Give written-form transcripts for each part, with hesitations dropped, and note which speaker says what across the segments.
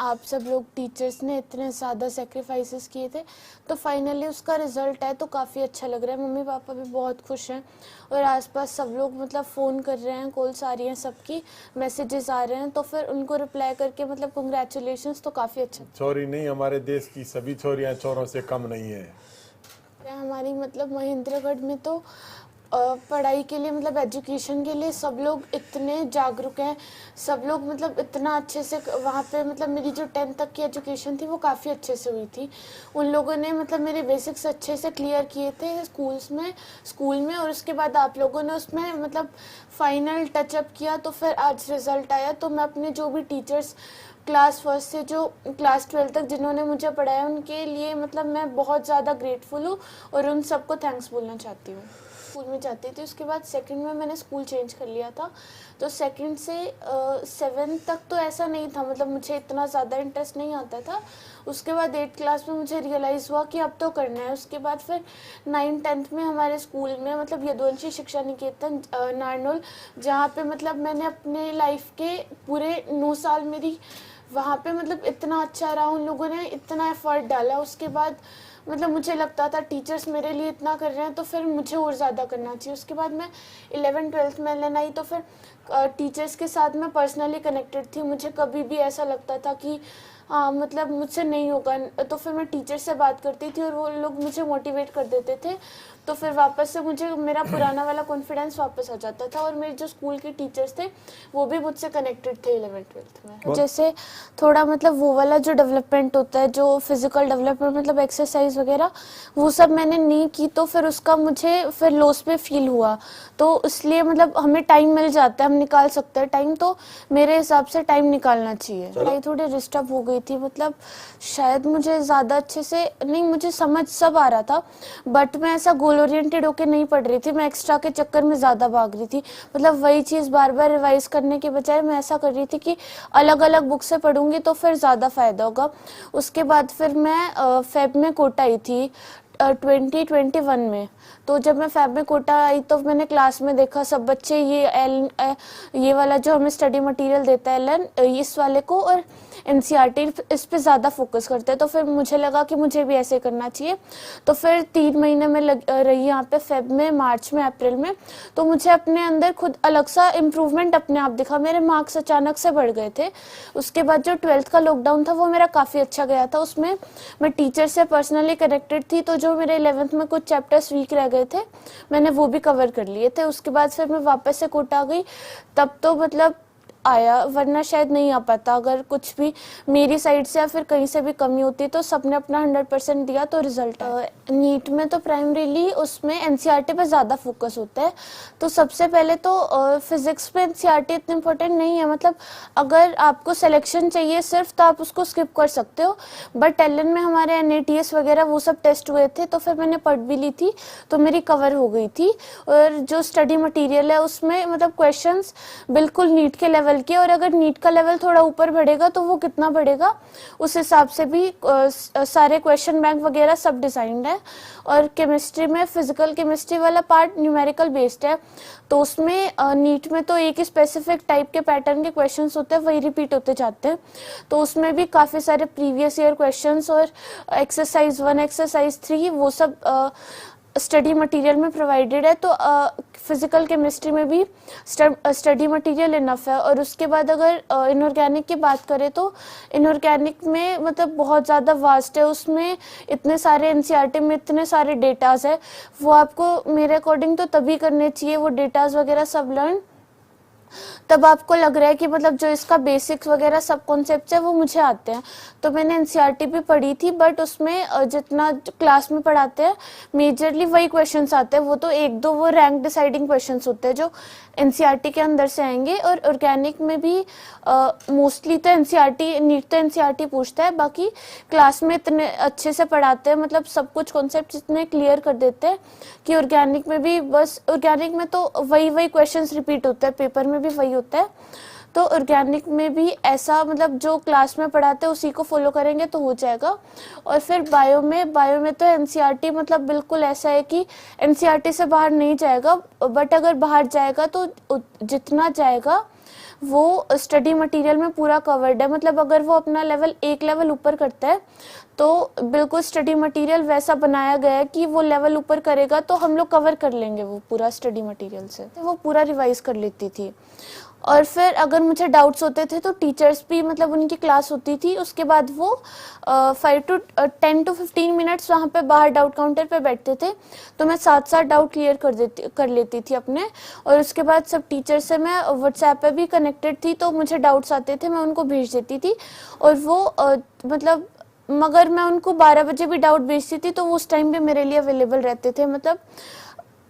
Speaker 1: आप सब लोग टीचर्स ने इतने ज़्यादा सेक्रीफाइसेस किए थे, तो फाइनली उसका रिज़ल्ट है तो काफ़ी अच्छा लग रहा है। मम्मी पापा भी बहुत खुश हैं और आसपास सब लोग मतलब फ़ोन कर रहे हैं, कॉल्स आ रही हैं, सबकी मैसेजेस आ रहे हैं, तो फिर उनको रिप्लाई करके मतलब कंग्रेचुलेशंस, तो काफ़ी अच्छा।
Speaker 2: छोरी नहीं, हमारे देश की सभी छोरियां चोरों से कम नहीं है।
Speaker 1: हमारी मतलब महेंद्रगढ़ में तो पढ़ाई के लिए मतलब एजुकेशन के लिए सब लोग इतने जागरूक हैं, सब लोग मतलब इतना अच्छे से वहाँ पे मतलब मेरी जो 10th तक की एजुकेशन थी वो काफ़ी अच्छे से हुई थी। उन लोगों ने मतलब मेरे बेसिक्स अच्छे से क्लियर किए थे स्कूल में और उसके बाद आप लोगों ने उसमें मतलब फाइनल टचअप किया, तो फिर आज रिज़ल्ट आया। तो मैं अपने जो भी टीचर्स क्लास 1 से जो क्लास 12 तक जिन्होंने मुझे पढ़ाया उनके लिए मतलब मैं बहुत ज़्यादा ग्रेटफुल हूँ और उन सबको थैंक्स बोलना चाहती हूँ। स्कूल में जाती थी, उसके बाद सेकंड में मैंने स्कूल चेंज कर लिया था, तो सेकंड से 7th तक तो ऐसा नहीं था, मतलब मुझे इतना ज़्यादा इंटरेस्ट नहीं आता था। उसके बाद 8th क्लास में मुझे रियलाइज़ हुआ कि अब तो करना है। उसके बाद फिर 9th 10th में हमारे स्कूल में मतलब यदुवंशी शिक्षा निकेतन नारनौल, जहाँ पे मतलब मैंने अपने लाइफ के पूरे 9 साल मेरी वहाँ पे मतलब इतना अच्छा रहा, उन लोगों ने इतना एफर्ट डाला। उसके बाद मतलब मुझे लगता था टीचर्स मेरे लिए इतना कर रहे हैं तो फिर मुझे और ज़्यादा करना चाहिए। उसके बाद मैं 11th 12th में एल आई, तो फिर टीचर्स के साथ मैं पर्सनली कनेक्टेड थी। मुझे कभी भी ऐसा लगता था कि हाँ मतलब मुझसे नहीं होगा, तो फिर मैं टीचर से बात करती थी और वो लोग मुझे मोटिवेट कर देते थे, तो फिर वापस से मुझे मेरा पुराना वाला कॉन्फिडेंस वापस आ जाता था। और मेरे जो स्कूल के टीचर्स थे वो भी मुझसे कनेक्टेड थे 11th 12th में। जैसे थोड़ा मतलब वो वाला जो डेवलपमेंट होता है, जो फिजिकल डेवलपमेंट मतलब एक्सरसाइज वगैरह, वो सब मैंने नहीं की, तो फिर उसका मुझे फिर लॉस पे फील हुआ। तो इसलिए मतलब हमें टाइम मिल जाता है, हम निकाल सकते हैं टाइम, तो मेरे हिसाब से टाइम निकालना चाहिए। पढ़ाई थोड़ी डिस्टर्ब हो गई थी, मतलब शायद मुझे ज़्यादा अच्छे से नहीं, मुझे समझ सब आ रहा था बट मैं ऐसा गोल ओरिएंटेड होके नहीं पढ़ रही थी, मैं एक्स्ट्रा के चक्कर में ज़्यादा भाग रही थी। मतलब वही चीज़ बार बार रिवाइज करने के बजाय मैं ऐसा कर रही थी कि अलग अलग बुक से पढ़ूंगी तो फिर ज़्यादा फ़ायदा होगा। उसके बाद फिर मैं फेब में कोटा आई थी 2021 में। तो जब मैं फैब में कोटा आई तो मैंने क्लास में देखा सब बच्चे ये वाला जो हमें स्टडी मटेरियल देता है एलन, इस वाले को और एनसीईआरटी इस पे ज़्यादा फोकस करते हैं। तो फिर मुझे लगा कि मुझे भी ऐसे करना चाहिए। तो फिर 3 महीने में रही यहाँ पे, फेब में, मार्च में, अप्रैल में। तो मुझे अपने अंदर खुद अलग सा इम्प्रूवमेंट अपने आप दिखा, मेरे मार्क्स अचानक से बढ़ गए थे। उसके बाद जो 12th का लॉकडाउन था वो मेरा काफ़ी अच्छा गया था, उसमें मैं टीचर से पर्सनली कनेक्टेड थी, तो जो मेरे 11th में कुछ चैप्टर्स वीक रह गए थे मैंने वो भी कवर कर लिए थे। उसके बाद फिर मैं वापस से कोटा गई, तब तो मतलब आया, वरना शायद नहीं आ पाता। अगर कुछ भी मेरी साइड से या फिर कहीं से भी कमी होती तो सबने अपना 100% दिया तो रिजल्ट नीट में तो प्राइमरीली उसमें एनसीईआरटी पे ज़्यादा फोकस होता है। तो सबसे पहले तो फिजिक्स में एनसीईआरटी इतनी इम्पोर्टेंट नहीं है, मतलब अगर आपको सिलेक्शन चाहिए सिर्फ तो आप उसको स्किप कर सकते हो। बट एलएन में हमारे एनएटीएस वगैरह वो सब टेस्ट हुए थे तो फिर मैंने पढ़ भी ली थी तो मेरी कवर हो गई थी। और जो स्टडी मटीरियल है उसमें मतलब क्वेश्चन बिल्कुल नीट के लेवल के, और अगर नीट का लेवल थोड़ा ऊपर बढ़ेगा तो वो कितना बढ़ेगा उस हिसाब से भी सारे क्वेश्चन बैंक वगैरह सब डिजाइंड है। और केमिस्ट्री में फिजिकल केमिस्ट्री वाला पार्ट न्यूमेरिकल बेस्ड है, तो उसमें नीट में तो एक ही स्पेसिफिक टाइप के पैटर्न के क्वेश्चंस होते हैं, वही रिपीट होते जाते हैं। तो उसमें भी काफ़ी सारे प्रीवियस ईयर क्वेश्चंस और एक्सरसाइज 1 एक्सरसाइज 3 वो सब स्टडी मटेरियल में प्रोवाइडेड है। तो फिजिकल केमिस्ट्री में भी स्टडी मटेरियल इनफ है। और उसके बाद अगर इनऑर्गेनिक की बात करें तो इनऑर्गेनिक में मतलब बहुत ज़्यादा वास्ट है, उसमें इतने सारे एनसीईआरटी में इतने सारे डेटाज है, वो आपको मेरे अकॉर्डिंग तो तभी करने चाहिए वो डेटाज वगैरह सब लर्न, तब आपको लग रहा है कि मतलब जो इसका बेसिक्स वगैरह सब कॉन्सेप्ट्स है वो मुझे आते हैं। तो मैंने एनसीईआरटी भी पढ़ी थी बट उसमें जितना क्लास में पढ़ाते हैं मेजरली वही क्वेश्चंस आते हैं, वो तो एक दो वो रैंक डिसाइडिंग क्वेश्चंस होते हैं जो एनसीईआरटी के अंदर से आएंगे। और ऑर्गेनिक में भी मोस्टली तो एनसीईआरटी नीट तो एनसीईआरटी पूछता है, बाकी क्लास में इतने अच्छे से पढ़ाते हैं, मतलब सब कुछ कॉन्सेप्ट इतने क्लियर कर देते हैं कि ऑर्गेनिक में भी बस ऑर्गेनिक में तो वही क्वेश्चंस रिपीट होते हैं, पेपर में भी वही होता है। तो ऑर्गेनिक में भी ऐसा मतलब जो क्लास में पढ़ाते हैं उसी को फॉलो करेंगे तो हो जाएगा। और फिर बायो में तो एनसीईआरटी मतलब बिल्कुल ऐसा है कि एनसीईआरटी से बाहर नहीं जाएगा, बट अगर बाहर जाएगा तो जितना जाएगा वो स्टडी मटेरियल में पूरा कवर्ड है। मतलब अगर वो अपना लेवल एक लेवल ऊपर करता है तो बिल्कुल स्टडी मटेरियल वैसा बनाया गया है कि वो लेवल ऊपर करेगा तो हम लोग कवर कर लेंगे वो पूरा स्टडी मटेरियल से। वो पूरा रिवाइज कर लेती थी। और फिर अगर मुझे डाउट्स होते थे तो टीचर्स भी मतलब उनकी क्लास होती थी, उसके बाद वो 10 to 15 मिनट्स वहाँ पे बाहर डाउट काउंटर पे बैठते थे, तो मैं साथ साथ डाउट क्लियर कर लेती थी अपने। और उसके बाद सब टीचर से मैं व्हाट्सएप पे भी कनेक्टेड थी, तो मुझे डाउट्स आते थे मैं उनको भेज देती थी। और वो मतलब मगर मैं उनको 12 बजे भी डाउट भेजती थी तो वो उस टाइम भी मेरे लिए अवेलेबल रहते थे। मतलब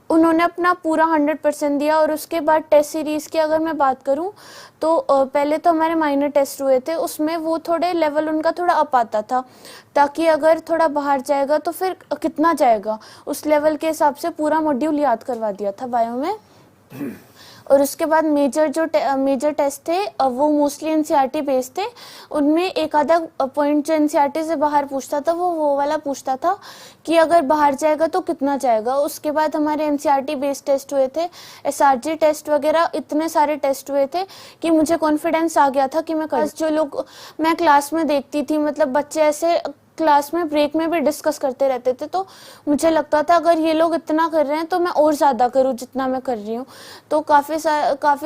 Speaker 1: उन्होंने अपना पूरा 100% दिया। और उसके बाद टेस्ट सीरीज़ की अगर मैं बात करूं तो पहले तो हमारे माइनर टेस्ट हुए थे, उसमें वो थोड़े लेवल उनका थोड़ा अप आता था, ताकि अगर थोड़ा बाहर जाएगा तो फिर कितना जाएगा उस लेवल के हिसाब से पूरा मॉड्यूल याद करवा दिया था बायो में। और उसके बाद मेजर टेस्ट थे वो मोस्टली एनसीईआरटी बेस्ड थे। उनमें एक आधा पॉइंट जो एनसीईआरटी से बाहर पूछता था वो वाला पूछता था कि अगर बाहर जाएगा तो कितना जाएगा। उसके बाद हमारे एनसीईआरटी बेस्ड टेस्ट हुए थे, एसआरजी टेस्ट वगैरह, इतने सारे टेस्ट हुए थे कि मुझे कॉन्फिडेंस आ गया था कि मैं जो लोग मैं क्लास में देखती थी, मतलब बच्चे ऐसे क्लास में ब्रेक में भी डिस्कस करते रहते थे, तो मुझे लगता था अगर ये लोग इतना कर रहे हैं तो मैं और ज़्यादा करूँ जितना मैं कर रही हूँ। तो काफ़ी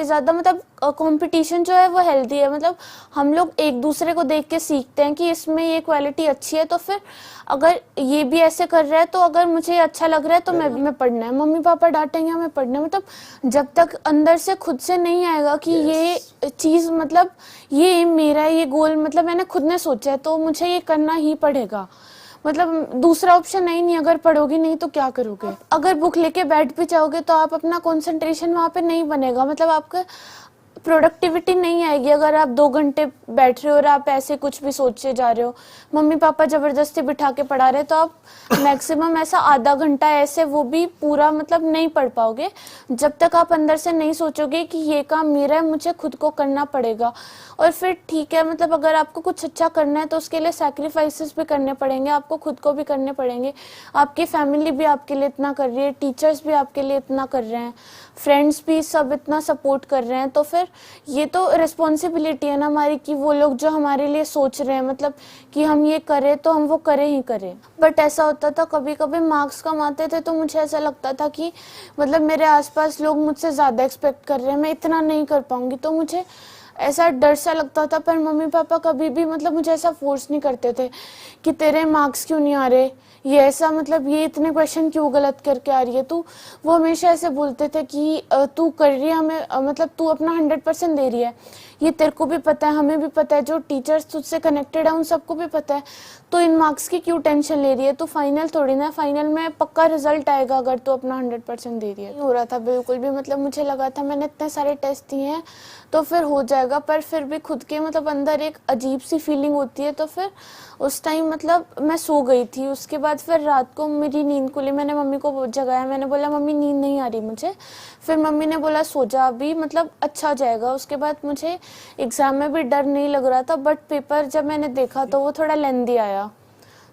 Speaker 1: ज़्यादा मतलब कंपटीशन जो है वो हेल्दी है। मतलब हम लोग एक दूसरे को देख के सीखते हैं कि इसमें ये क्वालिटी अच्छी है, तो फिर अगर ये भी ऐसे कर रहा है तो अगर मुझे अच्छा लग रहा है तो मैं पढ़ना है, मम्मी पापा डांटेंगे हमें पढ़ना है। मतलब जब तक अंदर से खुद से नहीं आएगा कि ये चीज़ मतलब ये मेरा ये गोल मतलब मैंने खुद ने सोचा है तो मुझे ये करना ही पड़ेगा। मतलब दूसरा ऑप्शन नहीं, अगर पढ़ोगी नहीं तो क्या करोगे। अगर बुक लेके बैठ भी जाओगे तो आप अपना कंसंट्रेशन वहाँ पे नहीं बनेगा, मतलब आपका प्रोडक्टिविटी नहीं आएगी। अगर आप 2 घंटे बैठ रहे हो और आप ऐसे कुछ भी सोचे जा रहे हो, मम्मी पापा जबरदस्ती बिठा के पढ़ा रहे, तो आप मैक्सिमम ऐसा आधा घंटा ऐसे वो भी पूरा मतलब नहीं पढ़ पाओगे जब तक आप अंदर से नहीं सोचोगे कि ये काम मेरा है, मुझे खुद को करना पड़ेगा। और फिर ठीक है, मतलब अगर आपको कुछ अच्छा करना है तो उसके लिए सैक्रिफाइसेस भी करने पड़ेंगे, आपको खुद को भी करने पड़ेंगे। आपकी फैमिली भी आपके लिए इतना कर रही है, टीचर्स भी आपके लिए इतना कर रहे हैं, फ्रेंड्स भी सब इतना सपोर्ट कर रहे हैं, तो फिर ये तो रिस्पॉन्सिबिलिटी है ना हमारी कि वो लोग जो हमारे लिए सोच रहे हैं मतलब कि हम ये करें तो हम वो करें ही करें। बट ऐसा होता था कभी कभी मार्क्स कम आते थे तो मुझे ऐसा लगता था कि मतलब मेरे आसपास लोग मुझसे ज़्यादा एक्सपेक्ट कर रहे हैं, मैं इतना नहीं कर पाऊंगी, तो मुझे ऐसा डर सा लगता था। पर मम्मी पापा कभी भी मतलब मुझे ऐसा फोर्स नहीं करते थे कि तेरे मार्क्स क्यों नहीं आ रहे, ये ऐसा मतलब ये इतने क्वेश्चन क्यों गलत करके आ रही है तू। वो हमेशा ऐसे बोलते थे कि तू कर रही है हमें मतलब तू अपना 100% दे रही है, ये तेरे को भी पता है, हमें भी पता है, जो टीचर्स तुझसे कनेक्टेड है उन सबको भी पता है, तो इन मार्क्स की क्यों टेंशन ले रही है, तो फाइनल थोड़ी ना, फाइनल में पक्का रिजल्ट आएगा अगर तू अपना 100% दे रही है। नहीं हो रहा था बिल्कुल भी, मतलब मुझे लगा था मैंने इतने सारे टेस्ट दिए हैं तो फिर हो जाएगा, पर फिर भी खुद के मतलब अंदर एक अजीब सी फीलिंग होती है। तो फिर उस टाइम मतलब मैं सो गई थी, उसके बाद फिर रात को मेरी नींद खुली, मैंने मम्मी को जगाया, मैंने बोला मम्मी नींद नहीं आ रही मुझे। फिर मम्मी ने बोला सो जा अभी, मतलब अच्छा हो जाएगा। उसके बाद मुझे एग्ज़ाम में भी डर नहीं लग रहा था, बट पेपर जब मैंने देखा तो वो थोड़ा लेंदी आया,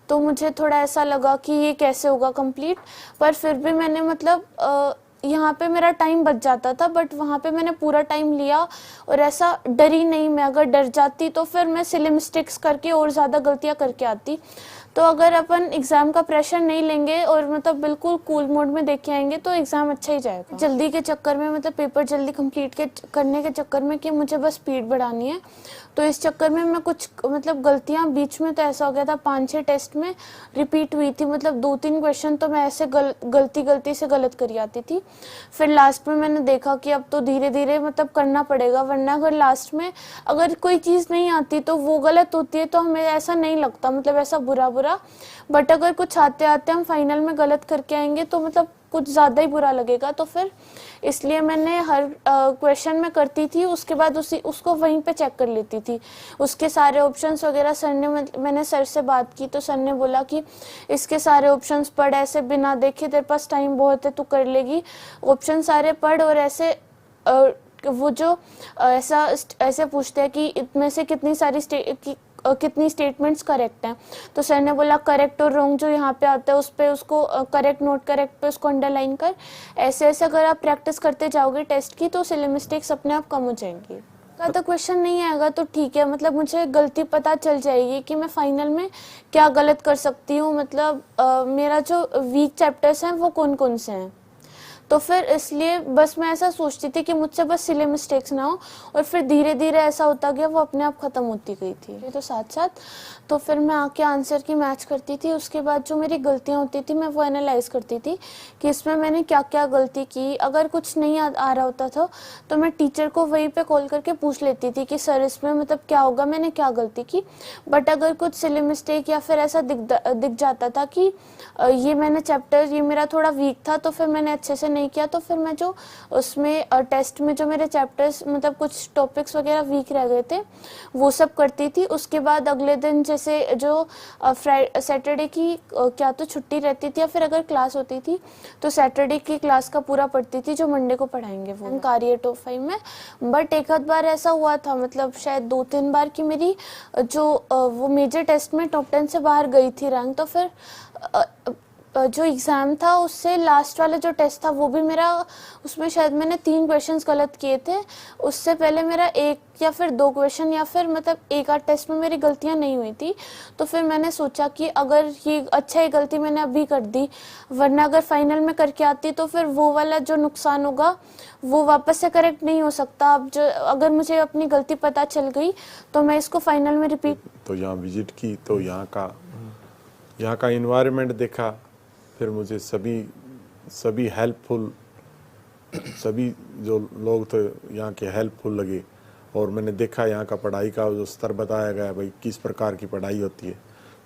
Speaker 1: तो मुझे थोड़ा ऐसा लगा कि ये कैसे होगा कंप्लीट। पर फिर भी मैंने मतलब यहाँ पे मेरा टाइम बच जाता था, बट वहाँ पे मैंने पूरा टाइम लिया और ऐसा डरी नहीं मैं। अगर डर जाती तो फिर मैं सिली मिस्टेक्स करके और ज़्यादा गलतियाँ करके आती। तो अगर अपन एग्ज़ाम का प्रेशर नहीं लेंगे और मतलब बिल्कुल कूल मोड में देख के आएंगे तो एग्ज़ाम अच्छा ही जाएगा। जल्दी के चक्कर में मतलब पेपर जल्दी कंप्लीट करने के चक्कर में कि मुझे बस स्पीड बढ़ानी है, तो इस चक्कर में मैं कुछ मतलब गलतियाँ बीच में तो ऐसा हो गया था 5-6 टेस्ट में रिपीट हुई थी, मतलब 2-3 क्वेश्चन तो मैं ऐसे गलती से गलत करी आती थी। फिर लास्ट में मैंने देखा कि अब तो धीरे धीरे मतलब करना पड़ेगा, वरना अगर लास्ट में अगर कोई चीज़ नहीं आती तो वो गलत होती है तो हमें ऐसा नहीं लगता, मतलब ऐसा बुरा, बट अगर कुछ आते आते हम फाइनल में गलत करके आएंगे तो मतलब कुछ ज़्यादा ही बुरा लगेगा। तो फिर इसलिए मैंने हर क्वेश्चन में करती थी, उसके बाद उसको वहीं पे चेक कर लेती थी, उसके सारे ऑप्शंस वगैरह। सर ने मैंने सर से बात की तो सर ने बोला कि इसके सारे ऑप्शंस पढ़, ऐसे बिना देखे, तेरे पास टाइम बहुत है, तू कर लेगी, ऑप्शन सारे पढ़। और ऐसे वो जो ऐसे पूछते हैं कि इनमें से कितनी स्टेटमेंट्स करेक्ट हैं, तो सर ने बोला करेक्ट और रॉन्ग जो यहाँ पे आता है उस पे उसको करेक्ट नोट करेक्ट पे उसको अंडरलाइन कर। ऐसे अगर आप प्रैक्टिस करते जाओगे टेस्ट की तो सिली मिस्टेक्स अपने आप कम हो जाएंगी। का तो क्वेश्चन नहीं आएगा तो ठीक है, मतलब मुझे गलती पता चल जाएगी कि मैं फाइनल में क्या गलत कर सकती हूँ, मतलब मेरा जो वीक चैप्टर्स हैं वो कौन कौन से हैं। तो फिर इसलिए बस मैं ऐसा सोचती थी कि मुझसे बस सिले मिस्टेक्स ना हो, और फिर धीरे धीरे ऐसा होता गया, वो अपने आप ख़त्म होती गई थी। तो साथ साथ तो फिर मैं आके आंसर की मैच करती थी, उसके बाद जो मेरी गलतियाँ होती थी मैं वो एनालाइज करती थी कि इसमें मैंने क्या क्या गलती की। अगर कुछ नहीं आ रहा होता था तो मैं टीचर को वहीं पे कॉल करके पूछ लेती थी कि सर इसमें मतलब क्या होगा, मैंने क्या गलती की। बट अगर कुछ सिली मिस्टेक या फिर ऐसा दिख जाता था कि ये मैंने चैप्टर ये मेरा थोड़ा वीक था तो फिर मैंने अच्छे से नहीं किया, तो फिर मैं जो उसमें टेस्ट में जो मेरे चैप्टर्स मतलब कुछ टॉपिक्स वगैरह वीक रह गए थे वो सब करती थी। उसके बाद अगले दिन जैसे जो सैटरडे की क्या तो छुट्टी रहती थी या फिर अगर क्लास होती थी तो सैटरडे की क्लास का पूरा पढ़ती थी जो मंडे को पढ़ाएंगे वो कार्य टॉप 5 में। बट एक आध बार ऐसा हुआ था, मतलब शायद 2-3 बार कि मेरी जो वो मेजर टेस्ट में टॉप 10 से बाहर गई थी रैंक। तो फिर जो एग्ज़ाम था उससे लास्ट वाला जो टेस्ट था वो भी मेरा, उसमें शायद मैंने 3 क्वेश्चंस गलत किए थे। उससे पहले मेरा 1 या फिर 2 क्वेश्चन या फिर मतलब एक आध टेस्ट में मेरी गलतियां नहीं हुई थी। तो फिर मैंने सोचा कि अगर ये अच्छा ये गलती मैंने अभी कर दी, वरना अगर फाइनल में करके आती तो फिर वो वाला जो नुकसान होगा वो वापस से करेक्ट नहीं हो सकता। अब जो अगर मुझे अपनी गलती पता चल गई तो मैं इसको फाइनल में रिपीट।
Speaker 2: तो यहाँ विजिट की तो यहाँ का इन्वायरमेंट देखा, फिर मुझे सभी हेल्पफुल, सभी जो लोग थे यहाँ के हेल्पफुल लगे। और मैंने देखा यहाँ का पढ़ाई का जो स्तर बताया गया भाई किस प्रकार की पढ़ाई होती है।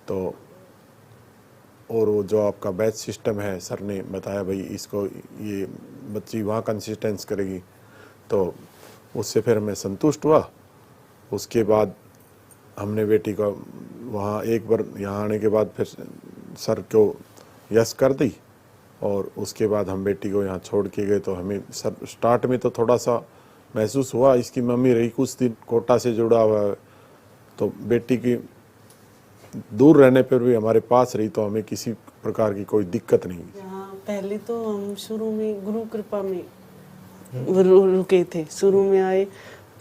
Speaker 2: तो और वो जो आपका बैच सिस्टम है सर ने बताया भाई इसको ये बच्ची वहाँ कंसिस्टेंस करेगी, तो उससे फिर मैं संतुष्ट हुआ। उसके बाद हमने बेटी को वहाँ एक बार यहाँ आने के बाद फिर सर को यस कर दी, और उसके बाद हम बेटी को यहाँ छोड़ के गए। तो हमें सर स्टार्ट में तो थोड़ा सा महसूस हुआ, इसकी मम्मी रही कुछ दिन कोटा से जुड़ा हुआ है, तो बेटी की दूर रहने पर भी हमारे पास रही, तो हमें किसी प्रकार की कोई दिक्कत नहीं हुई।
Speaker 3: यहाँ पहले तो हम शुरू में गुरु कृपा में रुके थे। शुरू में आए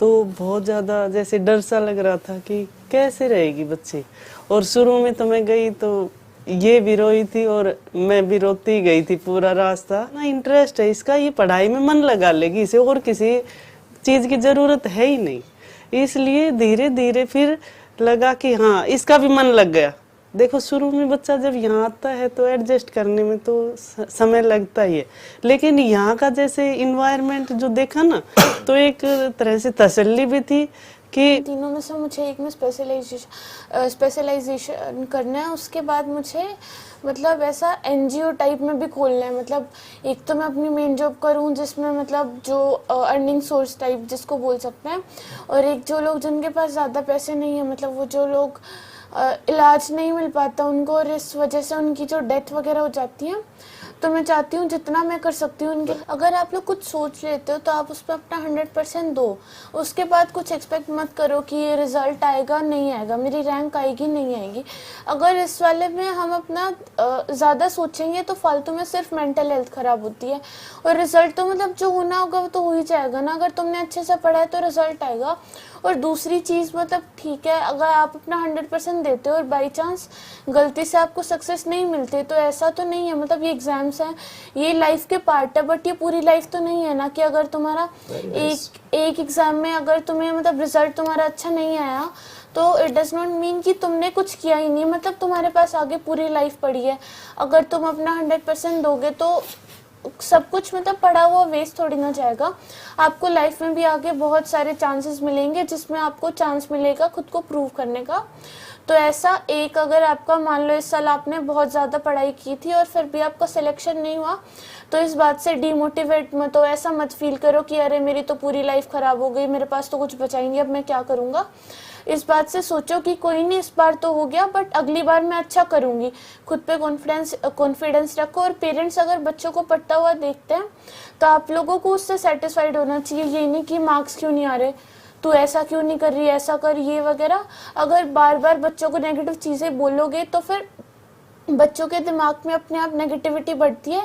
Speaker 3: तो बहुत ज़्यादा जैसे डर सा लग रहा था कि कैसे रहेगी बच्चे। और शुरू में तो मैं गई तो ये भी रोई थी और मैं भी रोती गई थी पूरा रास्ता। ना इंटरेस्ट है इसका, ये पढ़ाई में मन लगा लेगी, इसे और किसी चीज़ की ज़रूरत है ही नहीं। इसलिए धीरे धीरे फिर लगा कि हाँ इसका भी मन लग गया। देखो शुरू में बच्चा जब यहाँ आता है तो एडजस्ट करने में तो समय लगता ही है, लेकिन यहाँ का जैसे इन्वायरमेंट जो देखा ना तो एक तरह से तसल्ली भी थी कि
Speaker 1: तीनों में से मुझे एक में स्पेशलाइजेशन करना है। उसके बाद मुझे मतलब ऐसा एनजीओ टाइप में भी खोलना है। मतलब एक तो मैं अपनी मेन जॉब करूं जिसमें मतलब जो अर्निंग सोर्स टाइप जिसको बोल सकते हैं, और एक जो लोग जिनके पास ज़्यादा पैसे नहीं है, मतलब वो जो लोग इलाज नहीं मिल पाता उनको और इस वजह से उनकी जो डेथ वगैरह हो जाती है, तो मैं चाहती हूँ जितना मैं कर सकती हूँ उनके। अगर आप लोग कुछ सोच लेते हो तो आप उस पर अपना 100% दो। उसके बाद कुछ एक्सपेक्ट मत करो कि ये रिजल्ट आएगा नहीं आएगा, मेरी रैंक आएगी नहीं आएगी। अगर इस वाले में हम अपना ज़्यादा सोचेंगे तो फालतू में सिर्फ मेंटल हेल्थ ख़राब होती है, और रिजल्ट तो मतलब जो होना होगा वो तो हो ही जाएगा ना। अगर तुमने अच्छे से पढ़ा है तो रिजल्ट आएगा। और दूसरी चीज़ मतलब ठीक है अगर आप अपना 100% देते हो और बाई चांस गलती से आपको सक्सेस नहीं मिलती तो ऐसा तो नहीं है, मतलब ये एग्ज़ाम्स हैं, ये लाइफ के पार्ट है, बट ये पूरी लाइफ तो नहीं है ना कि अगर तुम्हारा एक एग्ज़ाम में अगर तुम्हें मतलब रिजल्ट तुम्हारा अच्छा नहीं आया तो इट डज़ नॉट मीन कि तुमने कुछ किया ही नहीं, मतलब तुम्हारे पास आगे पूरी लाइफ पड़ी है। अगर तुम अपना 100% दोगे तो सब कुछ मतलब पढ़ा हुआ वेस्ट थोड़ी ना जाएगा। आपको लाइफ में भी आगे बहुत सारे चांसेस मिलेंगे जिसमें आपको चांस मिलेगा खुद को प्रूव करने का। तो ऐसा एक अगर आपका मान लो इस साल आपने बहुत ज़्यादा पढ़ाई की थी और फिर भी आपका सिलेक्शन नहीं हुआ तो इस बात से डीमोटिवेट मत हो, ऐसा मत फील करो कि अरे मेरी तो पूरी लाइफ ख़राब हो गई, मेरे पास तो कुछ बचा ही नहीं, अब मैं क्या करूँगा। इस बात से सोचो कि कोई नहीं इस बार तो हो गया बट अगली बार मैं अच्छा करूँगी। खुद पे कॉन्फिडेंस रखो। और पेरेंट्स अगर बच्चों को पढ़ता हुआ देखते हैं तो आप लोगों को उससे सेटिस्फाइड होना चाहिए, ये नहीं कि मार्क्स क्यों नहीं आ रहे, तू ऐसा क्यों नहीं कर रही, ऐसा कर ये वगैरह। अगर बार बार बच्चों को नेगेटिव चीज़ें बोलोगे तो फिर बच्चों के दिमाग में अपने आप नेगेटिविटी बढ़ती है।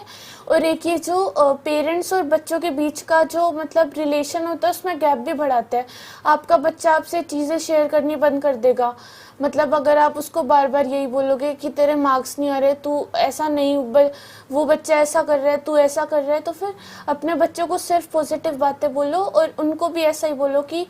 Speaker 1: और एक ये जो पेरेंट्स और बच्चों के बीच का जो मतलब रिलेशन होता है उसमें गैप भी बढ़ाता है। आपका बच्चा आपसे चीज़ें शेयर करनी बंद कर देगा। मतलब अगर आप उसको बार बार यही बोलोगे कि तेरे मार्क्स नहीं आ रहे, तू ऐसा नहीं, वो बच्चा ऐसा कर रहा है, तू ऐसा कर रहा है, तो फिर अपने बच्चों को सिर्फ पॉजिटिव बातें बोलो और उनको भी ऐसा ही बोलो कि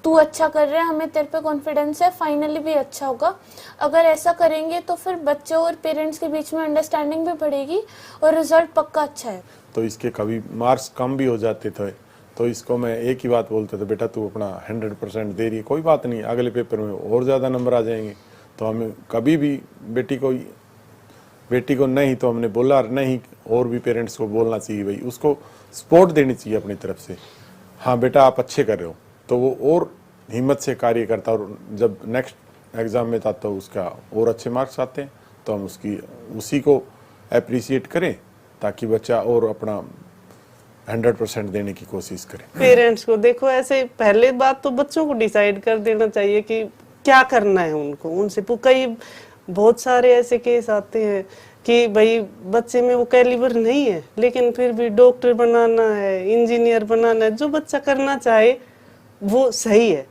Speaker 1: तू अच्छा कर रहा है, हमें तेरे पे कॉन्फिडेंस है, फाइनली भी अच्छा होगा। अगर ऐसा करेंगे तो फिर बच्चों और पेरेंट्स के बीच में अंडरस्टैंडिंग भी बढ़ेगी और रिजल्ट पक्का अच्छा है।
Speaker 2: तो इसके कभी मार्क्स कम भी हो जाते थे तो इसको मैं एक ही बात बोलता था, बेटा तू अपना 100% दे रही है, कोई बात नहीं, अगले पेपर में और ज़्यादा नंबर आ जाएंगे। तो हमें कभी भी बेटी को नहीं तो हमने बोला नहीं, और भी पेरेंट्स को बोलना चाहिए, भाई उसको सपोर्ट देनी चाहिए अपनी तरफ से। हाँ बेटा आप अच्छे कर रहे हो, तो वो और हिम्मत से कार्य करता, और जब नेक्स्ट एग्ज़ाम में था तो उसका और अच्छे मार्क्स आते हैं तो हम उसी को अप्रिशिएट करें ताकि बच्चा और अपना 100% देने की कोशिश करें।
Speaker 3: पेरेंट्स को देखो ऐसे पहले बात तो बच्चों को डिसाइड कर देना चाहिए कि क्या करना है उनको। उनसे कई बहुत सारे ऐसे केस आते हैं कि भाई बच्चे में वो कैलिबर नहीं है लेकिन फिर भी डॉक्टर बनाना है, इंजीनियर बनाना है, जो बच्चा करना चाहे वो सही है।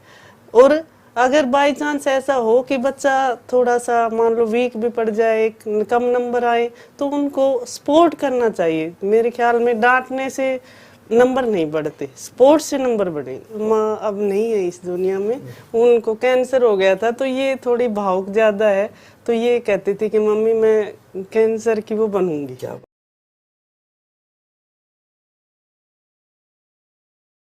Speaker 3: और अगर बाय चांस ऐसा हो कि बच्चा थोड़ा सा मान लो वीक भी पड़ जाए, कम नंबर आए, तो उनको सपोर्ट करना चाहिए। मेरे ख्याल में डांटने से नंबर नहीं बढ़ते, स्पोर्ट्स से नंबर बढ़े। माँ अब नहीं है इस दुनिया में, उनको कैंसर हो गया था तो ये थोड़ी भावुक ज्यादा है, तो ये कहती थी कि मम्मी मैं कैंसर की वो बनूंगी।